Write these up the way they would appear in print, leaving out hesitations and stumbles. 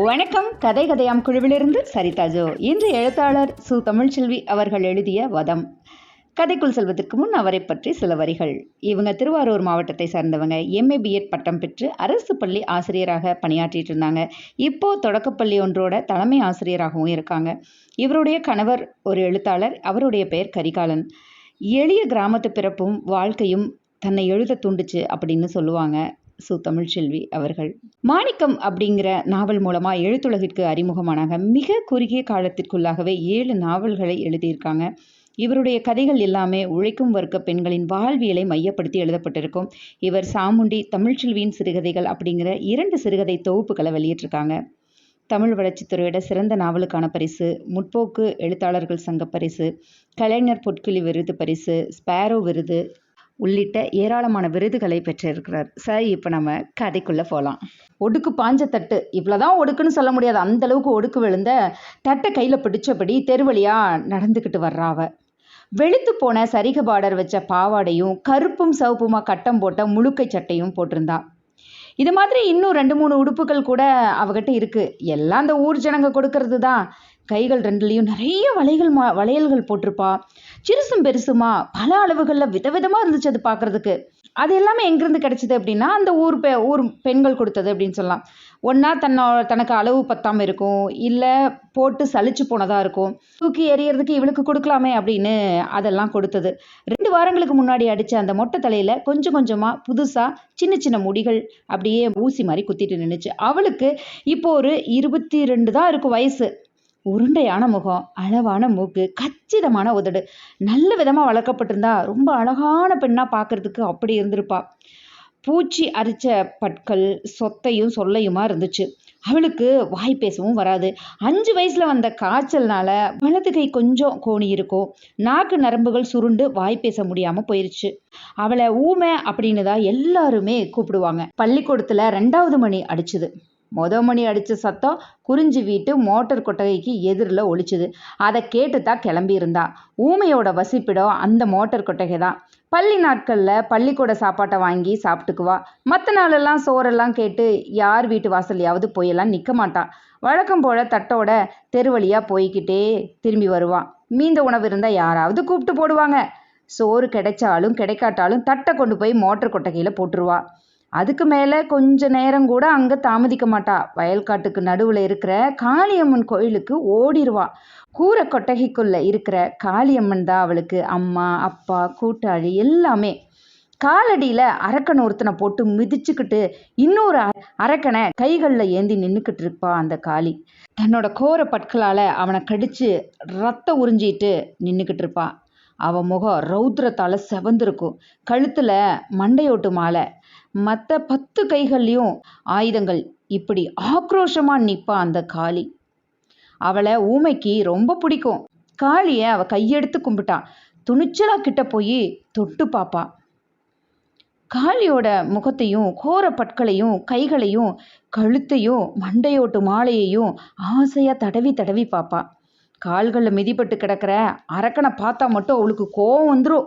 வணக்கம். கதை கதையாம் குழுவிலிருந்து சரிதா ஜோ. இன்று எழுத்தாளர் சு. தமிழ்ச்செல்வி அவர்கள் எழுதிய வதம். கதைக்குள் செல்வதற்கு முன் அவரை பற்றி சில வரிகள். இவங்க திருவாரூர் மாவட்டத்தை சார்ந்தவங்க. எம்ஏ பிஎட் பட்டம் பெற்று அரசு பள்ளி ஆசிரியராக பணியாற்றிட்டு இருந்தாங்க. இப்போ தொடக்கப்பள்ளி ஒன்றோட தலைமை ஆசிரியராகவும் இருக்காங்க. இவருடைய கணவர் ஒரு எழுத்தாளர். அவருடைய பெயர் கரிகாலன். எளிய கிராமத்து பிறப்பும் வாழ்க்கையும் தன்னை எழுத தூண்டுச்சு அப்படின்னு சொல்லுவாங்க சு. தமிழ்ச்செல்வி அவர்கள். மாணிக்கம் அப்படிங்கிற நாவல் மூலமா எழுத்துலகிற்கு அறிமுகமானாங்க. மிக குறுகிய காலத்திற்குள்ளாகவே 7 நாவல்களை எழுதியிருக்காங்க. இவருடைய கதைகள் எல்லாமே உழைக்கும் வர்க்க பெண்களின் வாழ்வியலை மையப்படுத்தி எழுதப்பட்டிருக்கும். இவர் சாமுண்டி, தமிழ்ச்செல்வியின் சிறுகதைகள் அப்படிங்கிற 2 சிறுகதை தொகுப்புகளை வெளியிட்டிருக்காங்க. தமிழ் வளர்ச்சித்துறையோட சிறந்த நாவலுக்கான பரிசு, முற்போக்கு எழுத்தாளர்கள் சங்க பரிசு, கலைஞர் பொற்கிளி விருது பரிசு, ஸ்பேரோ விருது உள்ளிட்ட ஏராளமான விருதுகளை பெற்றிருக்கிறார். சரி, இப்போ நம்ம கதைக்குள்ளே போகலாம். ஒடுக்கு பாஞ்ச தட்டு, இவ்வளோதான் ஒடுக்குன்னு சொல்ல முடியாது, அந்த அளவுக்கு ஒடுக்கு விழுந்த தட்டை கையில் பிடிச்சபடி தெருவழியாக நடந்துக்கிட்டு வர்றாவ. வெளுத்து போன சரிக பார்டர் வச்ச பாவாடையும் கருப்பும் சிவப்புமா கட்டம் போட்ட முழுக்கை சட்டையும் போட்டிருந்தா. இது மாதிரி இன்னும் 2-3 உடுப்புகள் கூட அவகிட்ட இருக்கு. எல்லாம் அந்த ஊர் ஜனங்க கொடுக்கறது தான். கைகள் 2லையும் நிறைய வளையல்கள் போட்டிருப்பா. சிறுசும் பெருசுமா பல அளவுகளில் விதவிதமாக இருந்துச்சு அது பார்க்குறதுக்கு. அது எல்லாமே எங்கேருந்து கிடைச்சிது அப்படின்னா அந்த ஊர் பெண்கள் கொடுத்தது அப்படின்னு சொல்லலாம். ஒன்றா தனக்கு அளவு பத்தாமல் இருக்கும், இல்லை போட்டு சலிச்சு போனதாக இருக்கும். தூக்கி எறியறதுக்கு இவளுக்கு கொடுக்கலாமே அப்படின்னு அதெல்லாம் கொடுத்தது. 2 வாரங்களுக்கு முன்னாடி அடித்த அந்த மொட்டை தலையில் கொஞ்சம் கொஞ்சமாக புதுசாக சின்ன சின்ன முடிகள் அப்படியே ஊசி மாதிரி குத்திட்டு நின்றுச்சு. அவளுக்கு இப்போ ஒரு 22 தான் இருக்கும் வயசு. உருண்டையான முகம், அளவான மூக்கு, கச்சிதமான உதடு, நல்ல விதமாக வளர்க்கப்பட்டிருந்தா ரொம்ப அழகான பெண்ணாக பார்க்கறதுக்கு அப்படி இருந்திருப்பா. பூச்சி அரிச்ச பற்கள் சொத்தையும் சொல்லையுமா இருந்துச்சு. அவளுக்கு வாய் பேசவும் வராது. 5 வயசுல வந்த காய்ச்சல்னால வலது கை கொஞ்சம் கோணி இருக்கும். நாக்கு நரம்புகள் சுருண்டு வாய் பேச முடியாம போயிருச்சு. அவளை ஊமை அப்படின்னு தான் எல்லாருமே கூப்பிடுவாங்க. பள்ளிக்கூடத்துல 2வது மணி அடிச்சுது. மணி அடித்த சத்தம் குறிஞ்சி வீட்டு மோட்டார் கொட்டகைக்கு எதிரில் ஒழிச்சுது. அதை கேட்டு தான் கிளம்பி இருந்தா. ஊமையோட வசிப்பிடம் அந்த மோட்டார் கொட்டகை தான். பள்ளி நாட்களில் பள்ளிக்கூட சாப்பாட்டை வாங்கி சாப்பிட்டுக்குவா. மற்ற நாளெல்லாம் சோறெல்லாம் கேட்டு யார் வீட்டு வாசல்லையாவது போயெல்லாம் நிற்க மாட்டான். வழக்கம் போல தட்டோட தெருவழியாக போய்கிட்டே திரும்பி வருவான். மீந்த உணவு இருந்தால் யாராவது கூப்பிட்டு போடுவாங்க. சோறு கிடைச்சாலும் கிடைக்காட்டாலும் தட்டை கொண்டு போய் மோட்டார் கொட்டகையில் போட்டுருவா. அதுக்கு மேலே கொஞ்ச நேரம் கூட அங்கே தாமதிக்க மாட்டா. வயல்காட்டுக்கு நடுவில் இருக்கிற காளியம்மன் கோயிலுக்கு ஓடிடுவா. கூரை கொட்டகைக்குள்ளே இருக்கிற காளியம்மன் தான் அவளுக்கு அம்மா, அப்பா, கூட்டாளி எல்லாமே. காலடியில் அரக்கனை ஒருத்தனை போட்டு மிதிச்சுக்கிட்டு இன்னொரு அரக்கனை கைகளில் ஏந்தி நின்றுக்கிட்டு இருப்பா அந்த காளி. தன்னோட கோர பற்களால் அவனை கடிச்சு ரத்தம் உறிஞ்சிட்டு நின்றுக்கிட்டு இருப்பா. அவன் முகம் ரௌத்ரத்தால் செவந்திருக்கும். கழுத்தில் மண்டையோட்டு மாலை, மற்ற 10 கைகள்லையும் ஆயுதங்கள். இப்படி ஆக்ரோஷமாக நிற்பா அந்த காளி. அவளை ஊமைக்கு ரொம்ப பிடிக்கும். காளியை அவள் கையெடுத்து கும்பிட்டான். துணிச்சலா கிட்ட போய் தொட்டு பாப்பா. காளியோட முகத்தையும் கோர பற்களையும் கைகளையும் கழுத்தையும் மண்டையோட்டு மாலையையும் ஆசையாக தடவி தடவி பாப்பா. கால்களில் மிதிப்பட்டு கிடக்கிற அரக்கனை பார்த்தா மட்டும் அவளுக்கு கோவம் வந்துடும்.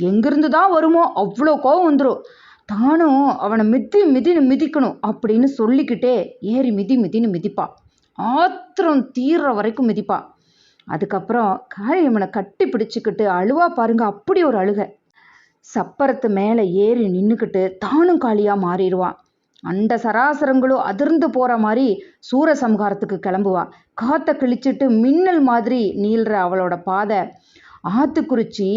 எங்கிருந்து தான் வருமோ அவ்வளோ கோவம் வந்துடும். தானும் அவனை மிதிக்கணும் அப்படின்னு சொல்லிக்கிட்டே ஏறி மிதின்னு மிதிப்பா. ஆத்திரம் தீர்ற வரைக்கும் மிதிப்பா. அதுக்கப்புறம் காளியம்மனை கட்டி பிடிச்சிக்கிட்டு அழுவா பாருங்க. அப்படி ஒரு அழுகை. சப்பரத்து மேலே ஏறி நின்றுக்கிட்டு தானும் காளியாக மாறிடுவான். அந்த சராசரங்களும் அதிர்ந்து போகிற மாதிரி சூரசம்ஹாரத்துக்கு கிளம்புவா. காற்றை கிழிச்சிட்டு மின்னல் மாதிரி நீள்ற அவளோட பாதை ஆத்துக்குறிச்சி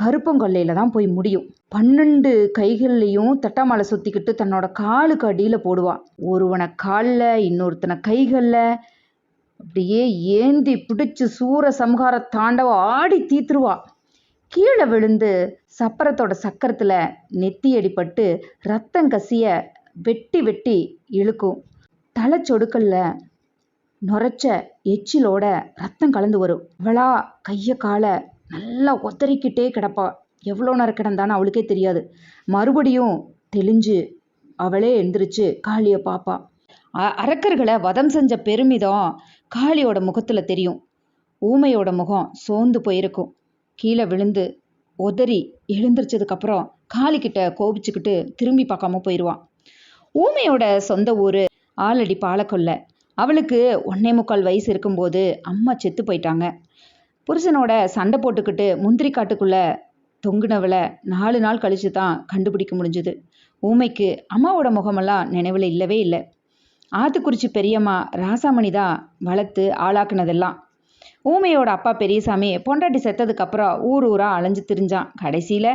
கருப்பங்கொல்லையில் தான் போய் முடியும். 12 கைகள்லையும் தட்டாமலை சுற்றிக்கிட்டு தன்னோட காலுக்கு அடியில் போடுவா. ஒருவனை காலில், இன்னொருத்தனை கைகளில் அப்படியே ஏந்தி பிடிச்சி சூரசம்ஹார தாண்டவ ஆடி தீத்துருவா. கீழே விழுந்து சப்பரத்தோட சக்கரத்தில் நெத்தி அடிபட்டு ரத்தம் கசிய வெட்டி வெட்டி இழுக்கும். தலை சொடுக்கல்ல நுரைச்ச எச்சிலோட ரத்தம் கலந்து வரும். அவளா கையை காலை நல்லா ஒத்தறிக்கிட்டே கிடப்பா. எவ்வளோ நேரம் கிடந்தான்னு அவளுக்கே தெரியாது. மறுபடியும் தெளிஞ்சு அவளே எழுந்திரிச்சு காளியை பார்ப்பா. அரக்கர்களை வதம் செஞ்ச பெருமிதம் காளியோட முகத்தில் தெரியும். ஊமையோட முகம் சோர்ந்து போயிருக்கும். கீழே விழுந்து உதறி எழுந்திரிச்சதுக்கப்புறம் காளிக்கிட்ட கோபிச்சுக்கிட்டு திரும்பி பார்க்காம போயிடுவான். ஊமையோட சொந்த ஊர் ஆலடி பாலக்கொல்லை. அவளுக்கு 1.25 வயசு இருக்கும்போது அம்மா செத்து போயிட்டாங்க. புருஷனோட சண்டை போட்டுக்கிட்டு முந்திரி காட்டுக்குள்ளே தொங்குனவளை 4 நாள் கழிச்சு தான் கண்டுபிடிக்க முடிஞ்சுது. ஊமைக்கு அம்மாவோட முகமெல்லாம் நினைவில் இல்லவே இல்லை. ஆத்துக்குறிச்சி பெரியம்மா ராசாமணி தான் வளர்த்து ஆளாக்குனதெல்லாம். ஊமையோட அப்பா பெரியசாமி பொண்டாட்டி செத்ததுக்கப்புறம் ஊர் ஊராக அலைஞ்சு திரிஞ்சான். கடைசியில்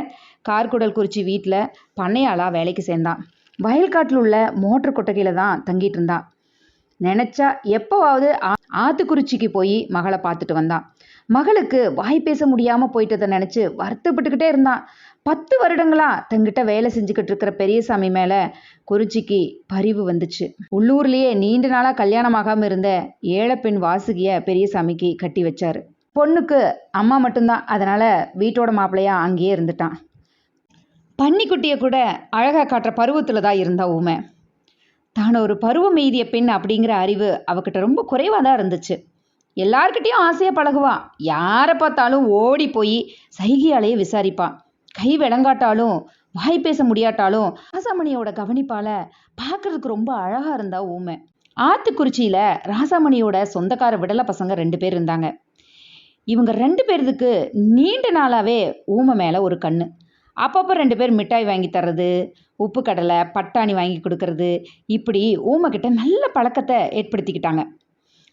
கார்குடல் குறிச்சி வீட்டில் பண்ணையாளாக வேலைக்கு சேர்ந்தான். வயல்காட்டில் உள்ள மோட்டர் கொட்டகையில் தான் தங்கிட்டு இருந்தான். நினச்சா எப்போவாவது ஆத்துக்குறிச்சிக்கு போய் மகளை பார்த்துட்டு வந்தான். மகளுக்கு வாய் பேச முடியாமல் போயிட்டதை நினச்சி வருத்தப்பட்டுக்கிட்டே இருந்தான். 10 வருடங்களா தங்கிட்ட வேலை செஞ்சுக்கிட்டு இருக்கிற பெரியசாமி மேலே குறிச்சிக்கு பரிவு வந்துச்சு. உள்ளூர்லேயே நீண்ட நாளாக கல்யாணமாகாமல் இருந்த ஏழை பெண் வாசுகியை பெரியசாமிக்கு கட்டி வச்சாரு. பொண்ணுக்கு அம்மா மட்டும்தான், அதனால் வீட்டோட மாப்பிள்ளையா அங்கேயே இருந்துட்டான். பன்னிக்குட்டியை கூட அழகாக காட்டுற பருவத்தில் தான் இருந்தா ஊமை. தான் ஒரு பருவம் எய்திய பெண் அப்படிங்கிற அறிவு அவகிட்ட ரொம்ப குறைவாக தான் இருந்துச்சு. எல்லார்கிட்டையும் ஆசையாக பழகுவான். யாரை பார்த்தாலும் ஓடி போய் சைகையாலேயே விசாரிப்பான். கை விளங்காட்டாலும் வாய் பேச முடியாட்டாலும் ராசாமணியோட கவனிப்பால் பார்க்கறதுக்கு ரொம்ப அழகாக இருந்தா ஊமை. ஆத்துக்குறிச்சியில் ராசாமணியோட சொந்தக்கார விடலை பசங்க 2 பேர் இருந்தாங்க. இவங்க 2 பேருக்கு நீண்ட நாளாகவே ஊமை மேலே ஒரு கண்ணு. அப்பப்போ 2 பேர் மிட்டாய் வாங்கி தர்றது, உப்பு கடலை பட்டாணி வாங்கி கொடுக்கறது, இப்படி ஊமைக்கிட்ட நல்ல பழக்கத்தை ஏற்படுத்திக்கிட்டாங்க.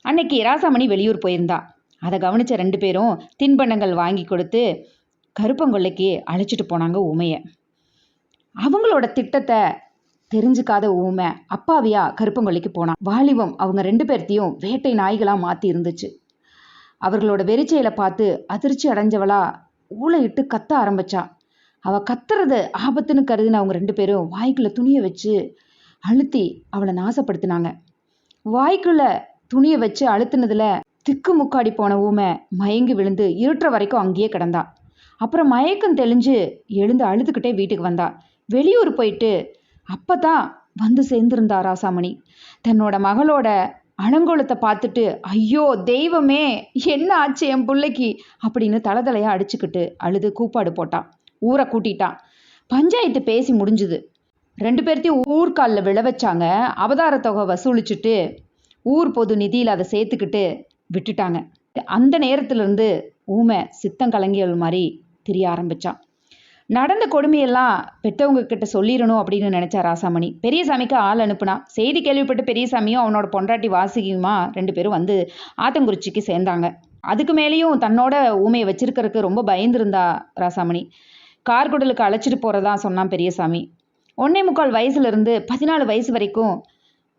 அன்னைக்கு ராசாமணி வெளியூர் போயிருந்தா. அதை கவனித்த 2 பேரும் தின்பண்டங்கள் வாங்கி கொடுத்து கருப்பங்கொல்லைக்கு அழைச்சிட்டு போனாங்க ஊமையை. அவங்களோட திட்டத்தை தெரிஞ்சுக்காத ஊமை அப்பாவியா கருப்பங்கொல்லைக்கு போனான். வாலிபம் அவங்க 2 பேர்த்தையும் வேட்டை நாய்களாக மாற்றி இருந்துச்சு. அவர்களோட வெறிச்சையில பார்த்து அதிர்ச்சி அடைஞ்சவளா ஊளையிட்டு கத்த ஆரம்பிச்சா. அவள் கத்துறது ஆபத்துன்னு கருதின அவங்க 2 பேரும் வாய்க்குள்ள துணியை வச்சு அழுத்தி அவளை நாசப்படுத்தினாங்க. வாய்க்குள்ள துணியை வச்சு அழுத்தினதுல திக்கு முக்காடி போன ஊமை மயங்கி விழுந்து இருட்டுற வரைக்கும் அங்கேயே கிடந்தா. அப்புறம் மயக்கம் தெளிஞ்சு எழுந்து அழுதுகிட்டே வீட்டுக்கு வந்தா. வெளியூர் போயிட்டு அப்பதான் வந்து சேர்ந்திருந்தா ராசாமணி. தன்னோட மகளோட அலங்கோலத்தை பார்த்துட்டு, ஐயோ தெய்வமே, என்ன ஆச்சு என் பிள்ளைக்கு அப்படின்னு தலதலையா அடிச்சுக்கிட்டு அழுது கூப்பாடு போட்டான். ஊரை கூட்டிட்டான். பஞ்சாயத்து பேசி முடிஞ்சுது. 2 பேர்த்தையும் ஊர்காலில் விழ வச்சாங்க. அவதார தொகை வசூலிச்சுட்டு ஊர் பொது நிதியில் அதை சேர்த்துக்கிட்டு விட்டுட்டாங்க. அந்த நேரத்திலிருந்து ஊமை சித்தம் கலங்கியவள் மாதிரி திரிய ஆரம்பிச்சான். நடந்த கொடுமையெல்லாம் பெற்றவங்க கிட்ட சொல்லிடணும் அப்படின்னு நினைச்சா ராசாமணி. பெரியசாமிக்கு ஆள் அனுப்புனா. செய்தி கேள்விப்பட்டு பெரியசாமியும் அவனோட பொண்டாட்டி வாசுகியுமா 2 பேரும் வந்து ஆத்தங்குறிச்சிக்கு சேர்ந்தாங்க. அதுக்கு மேலேயும் தன்னோட ஊமையை வச்சிருக்கிறதுக்கு ரொம்ப பயந்துருந்தா ராசாமணி. கார்குடலுக்கு அழைச்சிட்டு போறதா சொன்னான் பெரியசாமி. 1.25 வயசுலேருந்து 14 வயசு வரைக்கும்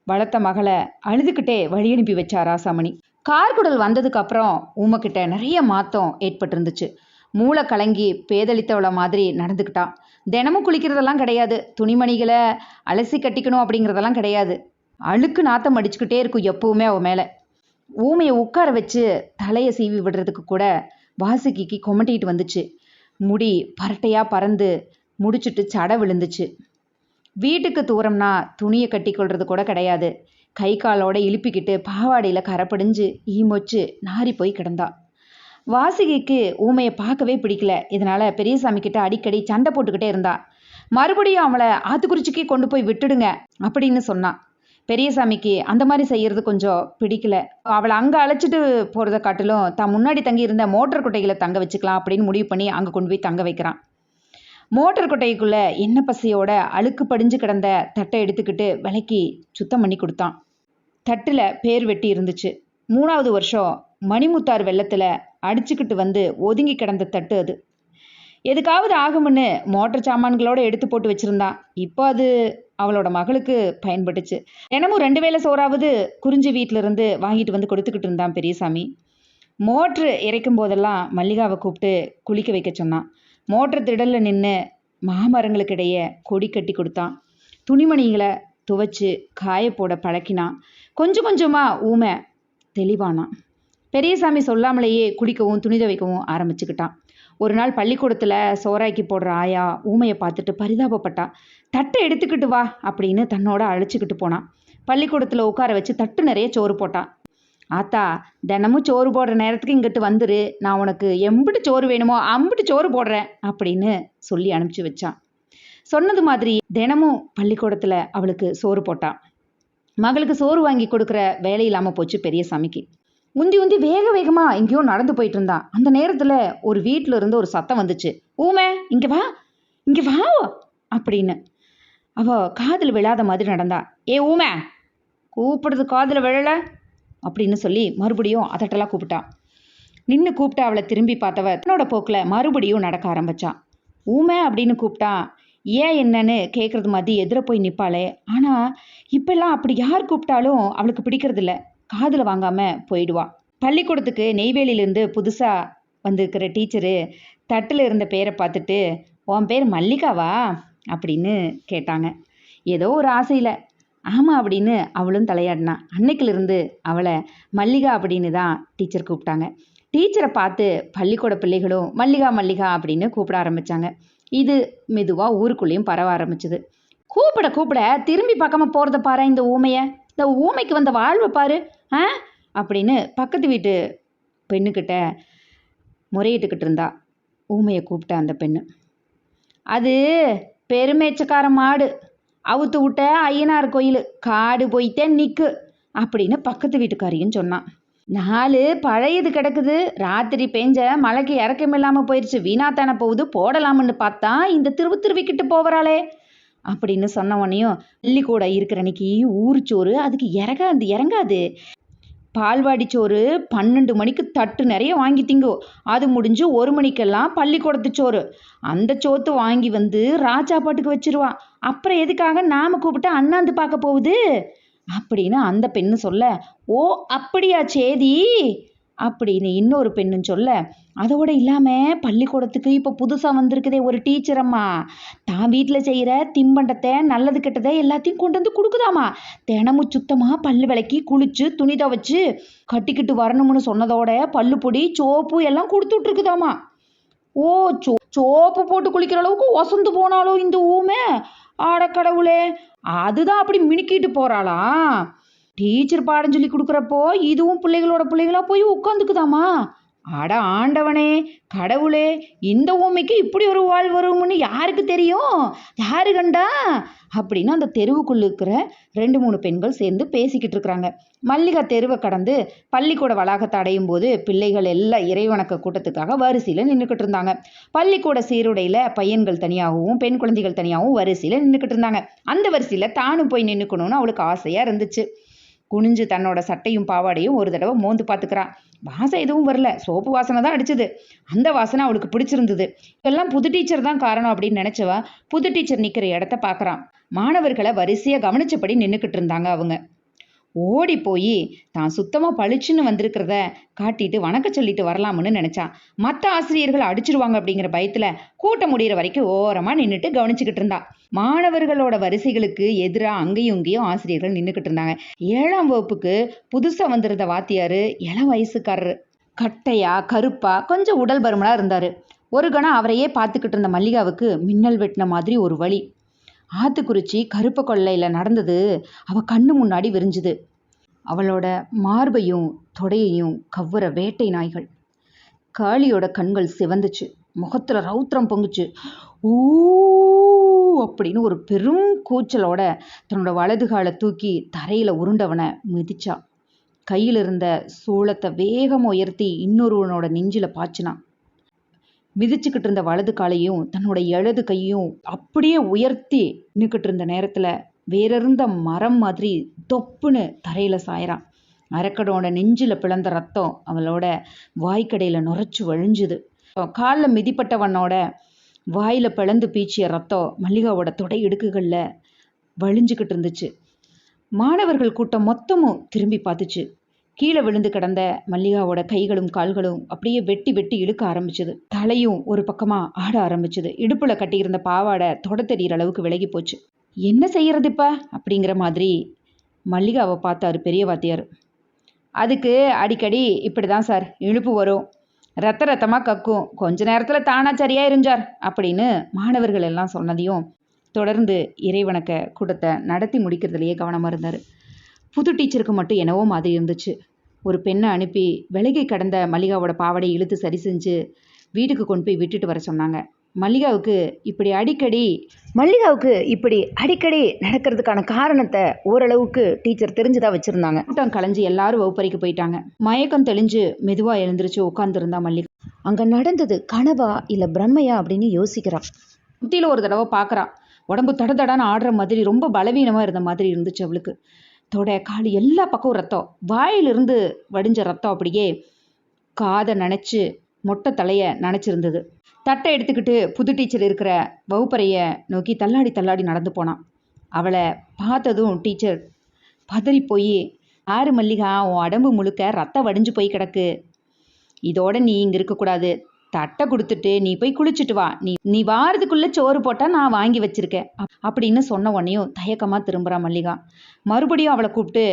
வளர்த்த மகளை அழுதுகிட்டே வழி அனுப்பி வச்சா ராசாமணி. கார்குடல் வந்ததுக்கு அப்புறம் ஊமைக்கிட்ட நிறைய மாற்றம் ஏற்பட்டிருந்துச்சு. மூளை கலங்கி பேதளித்தவளை மாதிரி நடந்துக்கிட்டா. தினமும் குளிக்கிறதெல்லாம் கிடையாது. துணிமணிகளை அலசி கட்டிக்கணும் அப்படிங்கிறதெல்லாம் கிடையாது. அழுக்கு நாத்தம் அடிச்சுக்கிட்டே இருக்கும் எப்பவுமே அவ மேலே. ஊமையை உட்கார வச்சு தலையை சீவி விடுறதுக்கு கூட வாசுகிக்கு கொமட்டிட்டு வந்துச்சு. முடி பரட்டையாக பறந்து முடிச்சுட்டு சடை விழுந்துச்சு. வீட்டுக்கு தூரம்னா துணியை கட்டி கொள்வது கூட கிடையாது. கை காலோட இழுப்பிக்கிட்டு பாவாடையில் கரைப்படிஞ்சு ஈமொச்சு நாரி போய் கிடந்தா. வாசுகிக்கு ஊமையை பார்க்கவே பிடிக்கல. இதனால் பெரியசாமி கிட்ட அடிக்கடி சண்டை போட்டுக்கிட்டே இருந்தா. மறுபடியும் அவளை ஆத்துக்குறிச்சிக்கே கொண்டு போய் விட்டுடுங்க அப்படின்னு சொன்னான். பெரியசாமிக்கு அந்த மாதிரி செய்கிறது கொஞ்சம் பிடிக்கல. அவளை அங்கே அழைச்சிட்டு போகிறத காட்டிலும் தான் முன்னாடி தங்கி இருந்த மோட்டர் கொட்டைகளை தங்க வச்சுக்கலாம் அப்படின்னு முடிவு பண்ணி அங்கே கொண்டு போய் தங்க வைக்கிறான். மோட்டர் கொட்டைக்குள்ளே எண்ணெய் பசையோட அழுக்கு படிஞ்சு கிடந்த தட்டை எடுத்துக்கிட்டு விலைக்கு சுத்தம் பண்ணி கொடுத்தான். தட்டில் பேர் வெட்டி இருந்துச்சு. 3வது வருஷம் மணிமுத்தார் வெள்ளத்தில் அடிச்சுக்கிட்டு வந்து ஒதுங்கி கிடந்த தட்டு அது. எதுக்காவது ஆகும்னு மோட்டர் சாமான்களோடு எடுத்து போட்டு வச்சுருந்தான். இப்போ அது அவளோட மகளுக்கு பயன்பட்டுச்சு. தினமும் 2 வேளை சோறாவது குறிஞ்சி வீட்டிலிருந்து வாங்கிட்டு வந்து கொடுத்துக்கிட்டு இருந்தான் பெரியசாமி. மோட்ரு இறைக்கும் போதெல்லாம் மல்லிகாவை கூப்பிட்டு குளிக்க வைக்க சொன்னான். மோட்டர் திடலில் நின்று மாமரங்களுக்கிடையே கொடி கட்டி கொடுத்தான். துணிமணிகளை துவைச்சு காயப்போட பழக்கினான். கொஞ்சம் கொஞ்சமாக ஊமை தெளிவானான். பெரியசாமி சொல்லாமலேயே குளிக்கவும் துணி துவைக்கவும் ஆரம்பிச்சுக்கிட்டான். ஒரு நாள் பள்ளிக்கூடத்தில் சோறாக்கி போடுற ஆயா ஊமையை பார்த்துட்டு பரிதாபப்பட்டான். தட்டை எடுத்துக்கிட்டு வா அப்படின்னு தன்னோட அழைச்சிக்கிட்டு போனான். பள்ளிக்கூடத்தில் உட்கார வச்சு தட்டு நிறைய சோறு போட்டான். ஆத்தா, தினமும் சோறு போடுற நேரத்துக்கு இங்கிட்டு வந்துரு, நான் உனக்கு எம்பிட்டு சோறு வேணுமோ அம்பிட்டு சோறு போடுறேன் அப்படின்னு சொல்லி அனுப்பிச்சி வச்சான். சொன்னது மாதிரி தினமும் பள்ளிக்கூடத்தில் அவளுக்கு சோறு போட்டான். மகளுக்கு சோறு வாங்கி கொடுக்குற வேலை இல்லாமல் போச்சு பெரிய சாமிக்கு. உந்தி உந்தி வேக வேகமாக எங்கேயோ நடந்து போயிட்டு இருந்தான். அந்த நேரத்தில் ஒரு வீட்டில் இருந்து ஒரு சத்தம் வந்துச்சு. ஊமை இங்கே வா, இங்கே வா அப்படின்னு. அவள் காதில் விழாத மாதிரி நடந்தா. ஏ ஊமை, கூப்பிடுறது காதில் விழலை அப்படின்னு சொல்லி மறுபடியும் அதட்டெல்லாம் கூப்பிட்டான். நின்று கூப்பிட்டு அவளை திரும்பி பார்த்தவ தன்னோட போக்கில் மறுபடியும் நடக்க ஆரம்பிச்சான். ஊமை அப்படின்னு கூப்பிட்டா ஏன் என்னன்னு கேட்குறது மாதிரி எதிர போய் நிற்பாளே. ஆனால் இப்பெல்லாம் அப்படி யார் கூப்பிட்டாலும் அவளுக்கு பிடிக்கிறது இல்லை. காதில் வாங்காமல் போயிடுவா. பள்ளிக்கூடத்துக்கு நெய்வேலியிலேருந்து புதுசாக வந்திருக்கிற டீச்சரு தட்டில் இருந்த பேரை பார்த்துட்டு உன் பேர் மல்லிகாவா அப்படின்னு கேட்டாங்க. ஏதோ ஒரு ஆசையில் ஆமாம் அப்படின்னு அவளும் தலையாடினா. அன்னைக்கிலிருந்து அவளை மல்லிகா அப்படின்னு தான் டீச்சர் கூப்பிட்டாங்க. டீச்சரை பார்த்து பள்ளிக்கூட பிள்ளைகளும் மல்லிகா மல்லிகா அப்படின்னு கூப்பிட ஆரம்பித்தாங்க. இது மெதுவாக ஊருக்குள்ளேயும் பரவ ஆரம்பிச்சுது. கூப்பிட கூப்பிட திரும்பி பார்க்காம போகிறத பாரு இந்த ஊமையை, இந்த ஊமைக்கு வந்த வாழ்வை பாரு அப்படின்னு பக்கத்து வீட்டு பெண்ணுக்கிட்ட முறையிட்டுக்கிட்டு இருந்தா. ஊமையை கூப்பிட்ட அந்த பெண்ணு, அது பெருமேச்சக்கார மாடு, அவுத்து விட்ட ஐயனார் கோயில் காடு போயிட்டே நிற்கு அப்படின்னு பக்கத்து வீட்டுக்காரியும் சொன்னான். 4 பழையது கிடக்குது, ராத்திரி பெஞ்ச மழைக்கு இறக்கம் இல்லாமல் போயிடுச்சு, வீணாத்தானே போகுது, போடலாம்னு பார்த்தா இந்த திருவிக்கிட்டு போகிறாளே அப்படின்னு சொன்னவனையும் பள்ளிக்கூட இருக்கிற அன்னைக்கு ஊறுச்சோறு அதுக்கு இறங்காது, பால்வாடி சோறு 12 மணிக்கு தட்டு நிறைய வாங்கி திங்கோ, அது முடிஞ்சு 1 மணிக்கெல்லாம் பள்ளிக்கூடத்து சோறு, அந்த சோத்து வாங்கி வந்து ராஜா பாட்டுக்கு வச்சிருவா, அப்புறம் எதுக்காக நாம கூப்பிட்டு அண்ணாந்து பார்க்க போகுது அப்படின்னு அந்த பெண்ணு சொல்ல, ஓ அப்படியா சேதி அப்படின்னு இன்னொரு பெண்ணுன்னு சொல்ல, அதோடு இல்லாமல் பள்ளிக்கூடத்துக்கு இப்போ புதுசாக வந்திருக்குதே ஒரு டீச்சர் அம்மா, தான் வீட்டில் செய்கிற தின்பண்டத்தை நல்லது கெட்டதை எல்லாத்தையும் கொண்டு வந்து கொடுக்குதாமா, தினமும் சுத்தமாக பல்லு விளக்கி குளிச்சு துணி துவைச்சு கட்டிக்கிட்டு வரணும்னு சொன்னதோட பல்லு பொடி சோப்பு எல்லாம் கொடுத்துட்ருக்குதாமா. ஓ சோப்பு போட்டு குளிக்கிற அளவுக்கு ஒசந்து போனாலும் இந்த ஊமை, ஆடக்கடவுளே, அதுதான் அப்படி மினுக்கிட்டு போகிறாளா? டீச்சர் பாடம் சொல்லி கொடுக்குறப்போ இதுவும் பிள்ளைகளா போய் உட்காந்துக்குதாமா. அட ஆண்டவனே, கடவுளே, இந்த ஊமைக்கு இப்படி ஒரு வாழ் வரும்னு யாருக்கு தெரியும், யாரு கண்டா அப்படின்னு அந்த தெருவுக்குள்ள இருக்கிற 2-3 பெண்கள் சேர்ந்து பேசிக்கிட்டு இருக்கிறாங்க. மல்லிகா தெருவை கடந்து பள்ளிக்கூட வளாகத்தை அடையும் போது பிள்ளைகள் எல்லாம் இறைவணக்க கூட்டத்துக்காக வரிசையில் நின்றுக்கிட்டு இருந்தாங்க. பள்ளிக்கூட சீருடையில் பையன்கள் தனியாகவும் பெண் குழந்தைகள் தனியாகவும் வரிசையில் நின்றுக்கிட்டு இருந்தாங்க. அந்த வரிசையில் தானும் போய் நின்றுக்கணும்னு அவளுக்கு ஆசையாக இருந்துச்சு. குனிஞ்சு தன்னோட சட்டையும் பாவாடையும் ஒரு தடவை மோந்து பார்த்துக்கிறான். வாசம் எதுவும் வரல, சோப்பு வாசனை தான் அடிச்சுது. அந்த வாசனை அவளுக்கு பிடிச்சிருந்தது. இதெல்லாம் புது டீச்சர் தான் காரணம் அப்படின்னு நினைச்சவா புது டீச்சர் நிற்கிற இடத்த பார்க்குறான். மாணவர்களை வரிசையாக கவனிச்சபடி நின்றுக்கிட்டு இருந்தாங்க. அவங்க ஓடி போய் தான் சுத்தமாக பளிச்சுன்னு வந்திருக்கிறத காட்டிட்டு வணக்க சொல்லிட்டு வரலாம்னு நினச்சான். மற்ற ஆசிரியர்கள் அடிச்சிருவாங்க அப்படிங்கிற பயத்தில் கூட்டம் முடிகிற வரைக்கும் ஓரமாக நின்றுட்டு கவனிச்சுக்கிட்டு இருந்தான். மாணவர்களோட வரிசைகளுக்கு எதிராக அங்கேயும் இங்கேயும் ஆசிரியர்கள் நின்றுக்கிட்டு இருந்தாங்க. 7ஆம் வகுப்புக்கு புதுசாக வந்திருந்த வாத்தியார் இளம் வயசுக்காரரு, கட்டையா கருப்பா கொஞ்சம் உடல் பருமனாக இருந்தார். ஒரு கணம் அவரையே பார்த்துக்கிட்டு இருந்த மல்லிகாவுக்கு மின்னல் வெட்டின மாதிரி ஒரு வலி. ஆத்துக்குறிச்சி கருப்பு கொள்ளையில் நடந்தது அவள் கண்ணு முன்னாடி விரிஞ்சுது. அவளோட மார்பையும் தொடையையும் கவ்வுற வேட்டை நாய்கள். காளியோட கண்கள் சிவந்துச்சு, முகத்தில் ரௌத்திரம் பொங்குச்சு. ஊ அப்படின்னு ஒரு பெரும் கூச்சலோட தன்னோட வலது காலை தூக்கி தரையில் உருண்டவனை மிதிச்சா. கையில் இருந்த சூளத்தை வேகமாக உயர்த்தி இன்னொருவனோட நெஞ்சில் பாய்ச்சினான். மிதிச்சுக்கிட்டு இருந்த வலது காலையும் தன்னோட இடது கையும் அப்படியே உயர்த்தி நின்றுக்கிட்டு இருந்த நேரத்தில் வேறிருந்த மரம் மாதிரி தொப்புன்னு தரையில் சாயிறான். அரக்கனோட நெஞ்சில் பிளந்த ரத்தம் அவளோட வாய்க்கடையில் நுரைச்சி வழிஞ்சுது. காலில் மிதிப்பட்டவனோட வாயில் பிளந்து பீச்சிய ரத்தம் மல்லிகாவோட தொடை இடுக்குகளில் வழிஞ்சுக்கிட்டு இருந்துச்சு. மாணவர்கள் கூட்டம் மொத்தமும் திரும்பி பார்த்துச்சு. கீழே விழுந்து கிடந்த மல்லிகாவோட கைகளும் கால்களும் அப்படியே வெட்டி வெட்டி இழுக்க ஆரம்பிச்சுது. தலையும் ஒரு பக்கமாக ஆட ஆரம்பிச்சுது. இடுப்பில் கட்டியிருந்த பாவாடை தொட தெரிகிற அளவுக்கு விலகி போச்சு. என்ன செய்யறது இப்போ அப்படிங்கிற மாதிரி மல்லிகாவை பார்த்தாரு பெரிய வாத்தியார். அதுக்கு அடிக்கடி இப்படி தான் சார், இழுப்பு வரும், ரத்தமாக கக்கும், கொஞ்ச நேரத்தில் தானா சரியாக இருஞ்சார் அப்படின்னு மாணவர்கள் எல்லாம் சொன்னதையும் தொடர்ந்து இறைவணக்க கூட்டத்தை நடத்தி முடிக்கிறதுலையே கவனமாக இருந்தார். புது டீச்சருக்கு மட்டும் என்னவோ மாதிரி இருந்துச்சு. ஒரு பெண்ணை அனுப்பி விலகி கடந்த மல்லிகாவோட பாவாடை இழுத்து சரி செஞ்சு வீட்டுக்கு கொண்டு போய் விட்டுட்டு வர சொன்னாங்க. மல்லிகாவுக்கு இப்படி அடிக்கடி நடக்கிறதுக்கான காரணத்தை ஓரளவுக்கு டீச்சர் தெரிஞ்சுதான் வச்சுருந்தாங்க. கூட்டம் கலைஞ்சு எல்லாரும் வகுப்பறைக்கு போயிட்டாங்க. மயக்கம் தெளிஞ்சு மெதுவாக எழுந்திரிச்சு உட்காந்துருந்தா மல்லிகா. அங்கே நடந்தது கனவா இல்லை பிரம்மையா அப்படின்னு யோசிக்கிறான். சுற்றியில் ஒரு தடவை பார்க்குறா. உடம்பு தடதடான்னு ஆடுற மாதிரி, ரொம்ப பலவீனமாக இருந்த மாதிரி இருந்துச்சு அவளுக்கு. தொடை காலு எல்லா பக்கம் ரத்தம், வாயிலிருந்து வடிஞ்ச ரத்தம் அப்படியே காதை நனைச்சு மொட்டை தலையை நனைச்சிருந்தது. தட்டை எடுத்துக்கிட்டு புது டீச்சர் இருக்கிற வகுப்பறையை நோக்கி தள்ளாடி தள்ளாடி நடந்து போனான். அவளை பார்த்ததும் டீச்சர் பதறி போய், ஆறு மல்லிகா, உன் உடம்பு முழுக்க ரத்தம் வடிஞ்சு போய் கிடக்கு, இதோட நீ இங்கே இருக்கக்கூடாது, தட்டை கொடுத்துட்டு நீ போய் குளிச்சுட்டு வா, நீ வாரத்துக்குள்ளே சோறு போட்டால் நான் வாங்கி வச்சிருக்கேன் அப்படின்னு சொன்ன உடனேயும் தயக்கமாக திரும்புகிறா மல்லிகா. மறுபடியும் அவளை கூப்பிட்டு,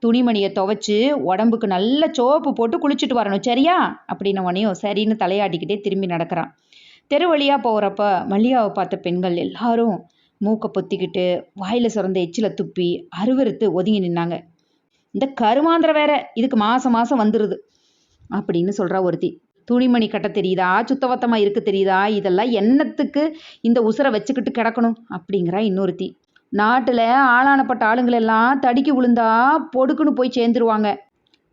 துணிமணியை துவைச்சி உடம்புக்கு நல்ல சோப்பு போட்டு குளிச்சுட்டு வரணும் சரியா அப்படின்ன உடனேயும் சரின்னு தலையாட்டிக்கிட்டே திரும்பி நடக்கிறான். தெரு வழியாக போகிறப்ப மல்லிகாவை பார்த்த பெண்கள் எல்லாரும் மூக்கை பொத்திக்கிட்டு வாயில் சுரந்த எச்சில துப்பி அருவருத்து ஒதுங்கி நின்னாங்க. இந்த கருமாந்திர வேற இதுக்கு மாதம் மாதம் வந்துடுது அப்படின்னு சொல்கிறா ஒருத்தி. துணிமணி கட்ட தெரியுதா, சுத்தவத்தமாக இருக்க தெரியுதா, இதெல்லாம் என்னத்துக்கு இந்த உசுரை வச்சுக்கிட்டு கிடக்கணும் அப்படிங்கிறா இன்னொருத்தி. நாட்டில் ஆளானப்பட்ட ஆளுங்களெல்லாம் தடுக்கி விழுந்தா பொடுக்குன்னு போய் சேர்ந்துருவாங்க,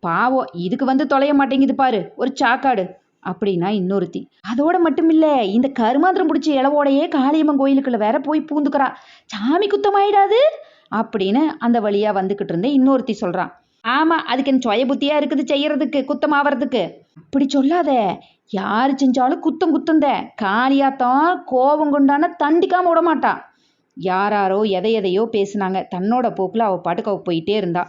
பாவம் இதுக்கு தொலைய மாட்டேங்குது பாரு ஒரு சாக்காடு அப்படின்னா இன்னொருத்தி. அதோட மட்டும் இல்லை, இந்த கருமாந்திரம் பிடிச்ச இளவோடையே காளியம்மன் கோயிலுக்குள்ள வேற போய் பூந்துக்கிறா, சாமி குத்தமாயிடாது அப்படின்னு அந்த வழியாக வந்துக்கிட்டு இருந்தேன் இன்னொருத்தி சொல்கிறான். ஆமாம், அதுக்கு என் சுய புத்தியாக இருக்குது செய்யறதுக்கு, குத்தம் ஆவறதுக்கு. அப்படி சொல்லாத, யார் செஞ்சாலும் குத்தம் குத்தந்த, காளியாத்தான் கோபம் கொண்டான தண்டிக்காமல் விட மாட்டா. யாராரோ எதையோ பேசுனாங்க, தன்னோட போக்கில் அவள் பாட்டுக்கு அவள் போயிட்டே இருந்தா.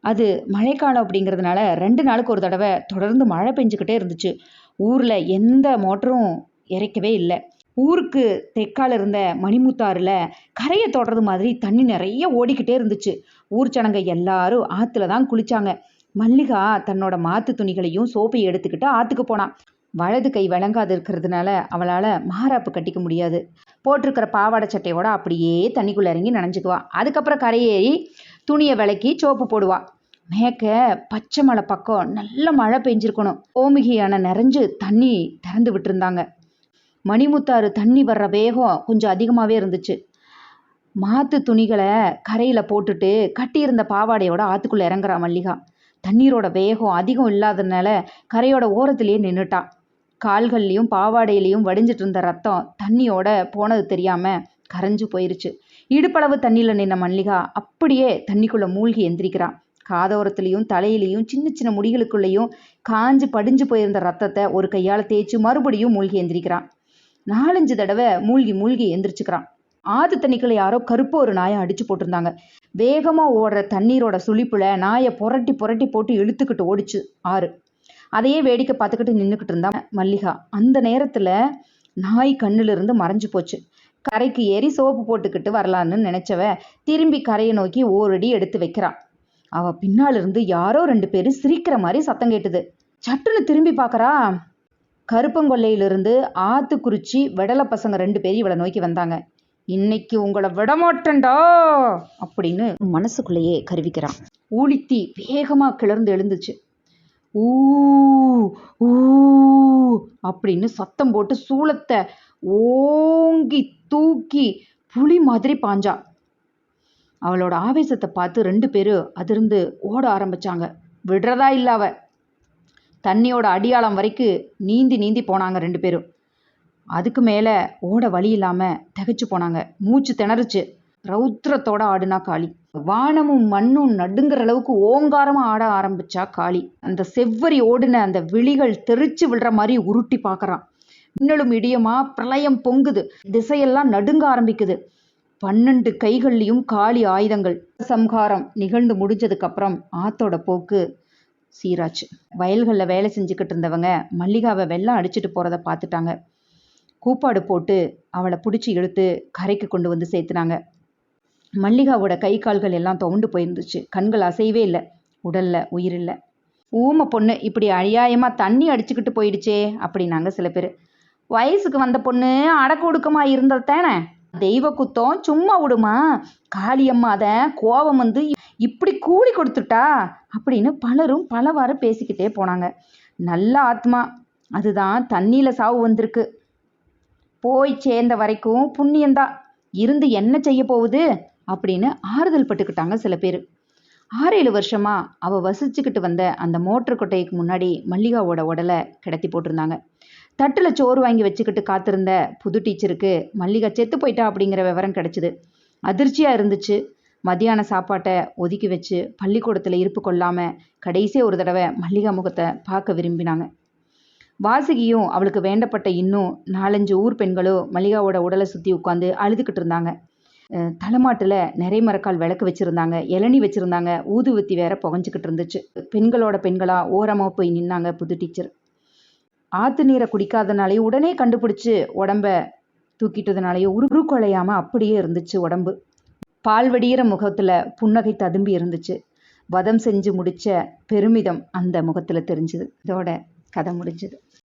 அது மழைக்காலம் அப்படிங்கிறதுனால 2 நாளுக்கு ஒரு தடவை தொடர்ந்து மழை பெஞ்சுக்கிட்டே இருந்துச்சு. ஊரில் எந்த மோட்டரும் இறைக்கவே இல்லை. ஊருக்கு தெற்கால இருந்த மணிமுத்தாறுல கரையை தொடர்றது மாதிரி தண்ணி நிறைய ஓடிக்கிட்டே இருந்துச்சு. ஊர் ஜனங்க எல்லாரும் ஆற்றுல தான் குளிச்சாங்க. மல்லிகா தன்னோட மாத்து துணிகளையும் சோப்பையும் எடுத்துக்கிட்டு ஆற்றுக்கு போனான். வலது கை விளங்காது இருக்கிறதுனால அவளால் மாறாப்பு கட்டிக்க முடியாது. போட்டிருக்கிற பாவாடை சட்டையோட அப்படியே தண்ணிக்குள்ளே இறங்கி நனைஞ்சுக்குவா. அதுக்கப்புறம் கரையேறி துணியை விளக்கி சோப்பு போடுவா. மேற்க பச்சை மலை பக்கம் நல்ல மழை பெஞ்சிருக்கணும். ஓமிகி அணை நிறைஞ்சு தண்ணி திறந்து விட்டுருந்தாங்க. மணிமுத்தாறு தண்ணி வர்ற வேகம் கொஞ்சம் அதிகமாகவே இருந்துச்சு. மாத்து துணிகளை கரையில் போட்டுட்டு கட்டியிருந்த பாவாடையோட ஆற்றுக்குள்ளே இறங்குறா மல்லிகா. தண்ணீரோட வேகம் அதிகம் இல்லாததுனால கரையோட ஓரத்துலேயே நின்றுட்டா. கால்கள்லையும் பாவாடையிலையும் வடிஞ்சிட்டு இருந்த ரத்தம் தண்ணியோட போனது தெரியாமல் கரைஞ்சு போயிருச்சு. இடுப்பளவு தண்ணியில் நின்ன மல்லிகா அப்படியே தண்ணிக்குள்ளே மூழ்கி எந்திரிக்கிறான். காதோரத்துலேயும் தலையிலையும் சின்ன சின்ன முடிகளுக்குள்ளேயும் காஞ்சு படிஞ்சு போயிருந்த ரத்தத்தை ஒரு கையால் தேய்ச்சி மறுபடியும் மூழ்கி எந்திரிக்கிறான். 4-5 தடவை மூழ்கி எந்திரிச்சுக்கிறான். ஆத்து தண்ணிக்குள்ள யாரோ கருப்பு ஒரு நாயை அடிச்சு போட்டிருந்தாங்க. வேகமாக ஓடுற தண்ணீரோட சுழிப்புல நாயை புரட்டி போட்டு இழுத்துக்கிட்டு ஓடிச்சு ஆறு. அதையே வேடிக்கை பார்த்துக்கிட்டு நின்றுக்கிட்டு இருந்தா மல்லிகா. அந்த நேரத்தில் நாய் கண்ணிலிருந்து மறைஞ்சு போச்சு. கரைக்கு ஏறி சோப்பு போட்டுக்கிட்டு வரலான்னு நினைச்சவ திரும்பி கரையை நோக்கி ஓரடி எடுத்து வைக்கிறான். அவ பின்னாலிருந்து யாரோ 2 பேர் சிரிக்கிற மாதிரி சத்தம் கேட்டுது. சட்டுன்னு திரும்பி பார்க்கறா. கருப்பங்கொல்லையிலிருந்து ஆத்துக்குறிச்சி வெடலை பசங்க 2 பேர் இவளை நோக்கி வந்தாங்க. இன்னைக்கு உங்களை விடமாட்டேன்டா அப்படின்னு மனசுக்குள்ளேயே கருவிக்கிறான். ஊழித்தி வேகமாக கிளர்ந்து எழுந்துச்சு. ஊ ஊ அப்படின்னு சத்தம் போட்டு சூளத்தை ஓங்கி தூக்கி புலி மாதிரி பாஞ்சா. அவளோட ஆவேசத்தை பார்த்து 2 பேரும் அதிர்ந்து ஓட ஆரம்பிச்சாங்க. விடுறதா இல்லை அவ. தண்ணியோட அடியாளம் வரைக்கும் நீந்தி போனாங்க 2 பேரும். அதுக்கு மேலே ஓட வழி இல்லாமல் திகைச்சு போனாங்க. மூச்சு திணறுச்சு. ரௌத்ரத்தோட ஆடுனா காளி. வானமும் மண்ணும் நடுங்கிற அளவுக்கு ஓங்காரமாக ஆட ஆரம்பிச்சா காளி. அந்த செவ்வரி ஓடுன அந்த விழிகள் தெரிச்சு விடுற மாதிரி உருட்டி பார்க்கறான். மின்னலும் இடியமா பிரளயம் பொங்குது. திசையெல்லாம் நடுங்க ஆரம்பிக்குது. 12 கைகள்லையும் காளி ஆயுதங்கள். சம்ஹாரம் நிகழ்ந்து முடிஞ்சதுக்கப்புறம் ஆத்தோட போக்கு சீராச்சு. வயல்களில் வேலை செஞ்சுக்கிட்டு இருந்தவங்க மல்லிகாவை வெள்ளம் அடிச்சுட்டு போகிறத பார்த்துட்டாங்க. கூப்பாடு போட்டு அவளை பிடிச்சி இழுத்து கரைக்கு கொண்டு வந்து சேர்த்துனாங்க. மல்லிகாவோட கை கால்கள் எல்லாம் துவண்டு போயிருந்துச்சு. கண்கள் அசைவே இல்லை. உடல்ல உயிர் இல்லை. ஊமை பொண்ணு இப்படி அநியாயமாக தண்ணி அடிச்சுக்கிட்டு போயிடுச்சே அப்படின்னாங்க சில பேர். வயசுக்கு வந்த பொண்ணு அடக்க ஒடுக்கமாக இருந்தது தானே, தெய்வ குத்தம் சும்மா விடுமா, காளியம்மா அதை கோபம் வந்து இப்படி கூலி கொடுத்துட்டா அப்படின்னு பலரும் பலவாறு பேசிக்கிட்டே போனாங்க. நல்ல ஆத்மா, அதுதான் தண்ணியில் சாவு வந்திருக்கு. போய் சேர்ந்த வரைக்கும் புண்ணியந்தான், இருந்து என்ன செய்ய போகுது அப்படின்னு ஆறுதல் பட்டுக்கிட்டாங்க சில பேர். 6-7 வருஷமா அவள் வசிச்சுக்கிட்டு வந்த அந்த மோட்டர் கொட்டைக்கு முன்னாடி மல்லிகாவோட உடலை கிடத்தி போட்டிருந்தாங்க. தட்டில் சோறு வாங்கி வச்சுக்கிட்டு காத்திருந்த புது டீச்சருக்கு மல்லிகா செத்து போயிட்டா அப்படிங்கிற விவரம் கிடச்சிது. அதிர்ச்சியாக இருந்துச்சு. மத்தியான சாப்பாட்டை ஒதுக்கி வச்சு பள்ளிக்கூடத்தில் இருப்பு கொள்ளாமல் கடைசியாக ஒரு தடவை மல்லிகா முகத்தை பார்க்க விரும்பினாங்க. வாசுகியும் அவளுக்கு வேண்டப்பட்ட இன்னும் 4-5 ஊர் பெண்களோ மல்லிகாவோட உடலை சுற்றி உட்காந்து அழுதுகிட்டு இருந்தாங்க. தலைமாட்டில் நிறை மரக்கால் விளக்கு வச்சுருந்தாங்க, இளநி வச்சுருந்தாங்க, ஊதுவத்தி வேற புகஞ்சிக்கிட்டு இருந்துச்சு. பெண்களோட பெண்களாக ஓரமாக போய் நின்னாங்க புது டீச்சர். ஆற்று நீரை குடிக்காதனாலேயும் உடனே கண்டுபிடிச்சி உடம்ப தூக்கிட்டதுனாலேயும் உருக்குலையாமல் அப்படியே இருந்துச்சு உடம்பு. பால் வடிகிற முகத்தில் புன்னகை ததும்பி இருந்துச்சு. வதம் செஞ்சு முடித்த பெருமிதம் அந்த முகத்தில் தெரிஞ்சுது. இதோட கதை முடிஞ்சுது.